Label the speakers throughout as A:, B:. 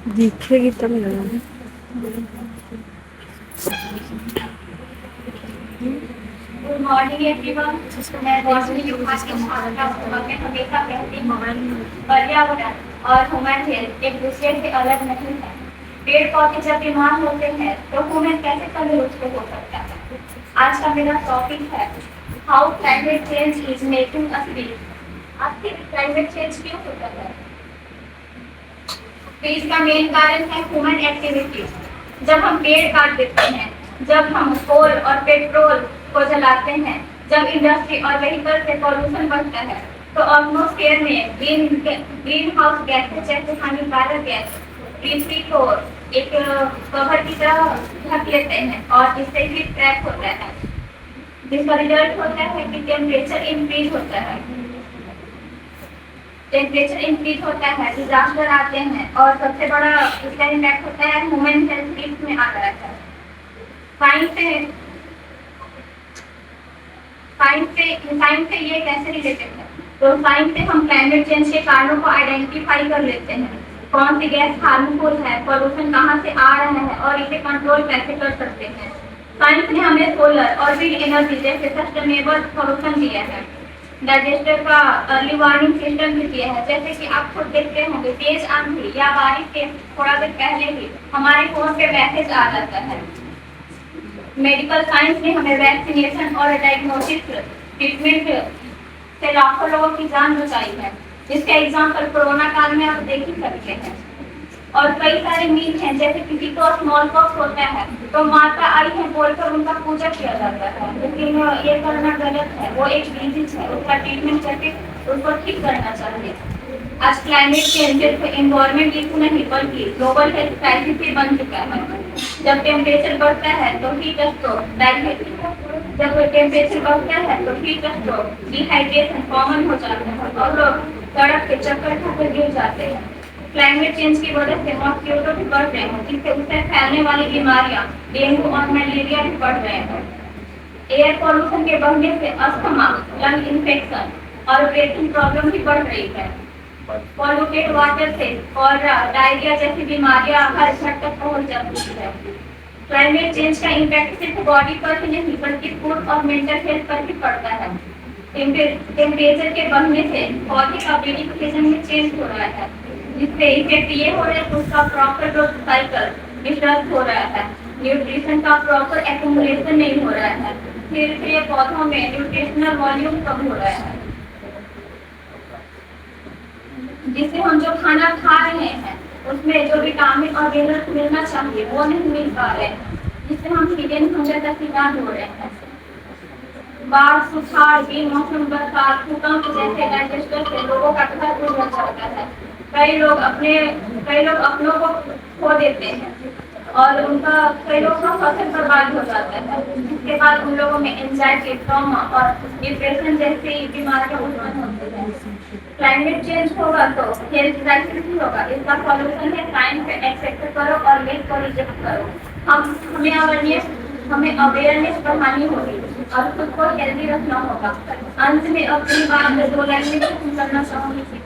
A: दिखेगी तब ना।
B: Good morning everyone. मैं रौशनी विभाग की छात्रा हूँ और मैं हमेशा कहती हूँ पर्यावरण और ह्यूमन हेल्थ एक दूसरे से अलग नहीं है। पेड़ पौधे जब बीमार होते हैं तो ह्यूमन कैसे तंदुरुस्त हो सकता है। आज का मेरा टॉपिक है how climate change is making us weak. आखिर क्लाइमेट चेंज क्यों होता है? तो इसका मेन कारण है ह्यूमन एक्टिविटीज। जब हम पेड़ काट देते हैं, जब हम कोल और पेट्रोल को जलाते हैं, जब इंडस्ट्री और व्हीकल से पॉल्यूशन बढ़ता है, तो एटमॉस्फेयर में ग्रीन हाउस गैसेज जैसे हानिकारक गैस पृथ्वी को एक कवर की तरह ढक लेते हैं और इससे हीट ट्रैप होता है, जिसका रिजल्ट होता है कि टेम्परेचर इंक्रीज होता है। टेम्परेचर इंक्रीज होता है, डिजास्टर आते हैं और सबसे बड़ा इसका इम्पैक्ट होता है ह्यूमन हेल्थ में आता है। साइंस से ये कैसे रिलेटेड है? तो साइंस से हम क्लाइमेट चेंज के कारणों को आइडेंटिफाई कर लेते हैं। कौन सी गैस हार्मफुल है, पॉल्यूशन कहाँ से आ रहा है और इसे कंट्रोल कैसे कर सकते हैं। साइंस ने हमें सोलर और विंड एनर्जी जैसे सस्टेनेबल सॉल्यूशन दिया है। डाइजेस्टर का अर्ली वार्निंग सिस्टम भी दिया है, जैसे कि आप खुद देखते होंगे तेज आंधी या बारिश के थोड़ा देर पहले ही हमारे फोन पे मैसेज आ जाता है। मेडिकल साइंस ने हमें वैक्सीनेशन और डायग्नोसिस ट्रीटमेंट से लाखों लोगों की जान बचाई है। जिसका एग्जाम्पल कोरोना काल में आप देख ही सकते हैं। और कई सारे मीट हैं, जैसे किसी को स्मॉल पॉक्स होता है तो माता आई है बोलकर उनका पूजा किया जाता है, लेकिन ये करना गलत है। वो एक डिजीज है, उसका ट्रीटमेंट करके उसको ठीक करना चाहिए। आज क्लाइमेट चेंज सिर्फ एनवायरमेंट इशू नहीं बल्कि ग्लोबल हेल्थ क्राइसिस भी बन चुका है। जब टेम्परेचर बढ़ता है तो हीट स्ट्रोक, जब टेम्परेचर बढ़ता है तो हीट स्ट्रोक, डिहाइड्रेशन कॉमन हो जाता है और लोग सड़क पे चक्कर खाकर गिर जाते हैं। क्लाइमेट चेंज की वजह से मॉस्किटो भी बढ़ रहे हैं, जिससे उससे फैलने वाली बीमारियां डेंगू और मलेरिया भी बढ़ रहे हैं। एयर पॉल्यूशन के बढ़ने से अस्थमा, लंग इन्फेक्शन और ब्रीथिंग प्रॉब्लम भी बढ़ रही है। पॉल्यूटेड वाटर से कॉलरा, डायरिया जैसी बीमारियां हर घर तक पहुंच जाती है। क्लाइमेट चेंज का इम्पैक्ट सिर्फ बॉडी पर ही नहीं बल्कि फूड और मेंटल हेल्थ पर भी पड़ता है। टेम्परेचर के बढ़ने से बॉडी का ब्रीडिंग में चेंज हो रहा है, जिससे इफेक्ट ये हो रहा है कि उसका प्रॉपर ग्रोथ साइकिल डिस्टर्ब हो रहा है। न्यूट्रिशन का प्रॉपर एक्यूमुलेशन नहीं हो रहा है, धीरे धीरे पौधों में न्यूट्रिशनल वॉल्यूम कम हो रहा है, जिससे हम जो खाना खा रहे हैं उसमें जो विटामिन और मिनरल्स मिलना चाहिए वो नहीं मिल पा रहे हैं, जिससे हम हिडन हंगर का शिकार हो रहे हैं। बाढ़, सुखाड़, बेमौसम बरसात, भूकंप जैसे डिजास्टर से लोगों का घर उजड़ जाता है। कई लोग अपनों को खो देते हैं और कई लोगों का फसल बर्बाद हो जाता है, जिसके बाद उन लोगों में एंजाइटी, ट्रॉमा और डिप्रेशन जैसी बीमारियां उत्पन्न होती हैं। क्लाइमेट चेंज होगा तो हेल्थ क्राइसिस भी होगा। इसका सॉल्यूशन है साइंस पे एक्सेप्ट करो और मिथ को रिजेक्ट करो। हमें अवेयरनेस बढ़ानी होगी और खुद को हेल्दी रखना होगा। अंत में अपनी बात दो लाइन में खत्म करना चाहूंगी।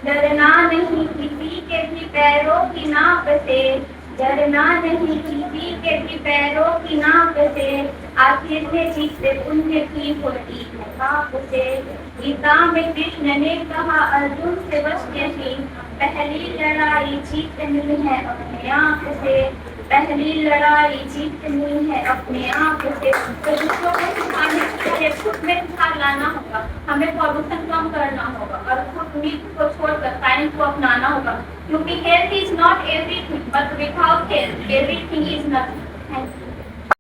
B: डरना नहीं किसी के भी पैरों की नाप से, डरना नहीं किसी के भी पैरों की नाप से, आखिर में जीत पुण्य की होती है पाप से। गीता में कृष्ण ने कहा अर्जुन से बचने की, पहली लड़ाई जीतनी है अपने आप से, पहली लड़ाई जीतनी है अपने आप से। तो दूसरों को सिखाने के लिए खुद में सुधार लाना होगा, हमें पॉल्यूशन कम करना होगा और खुद मीट को छोड़कर साइंस को अपनाना होगा, क्योंकि health is not everything but without health everything is nothing. Thank you.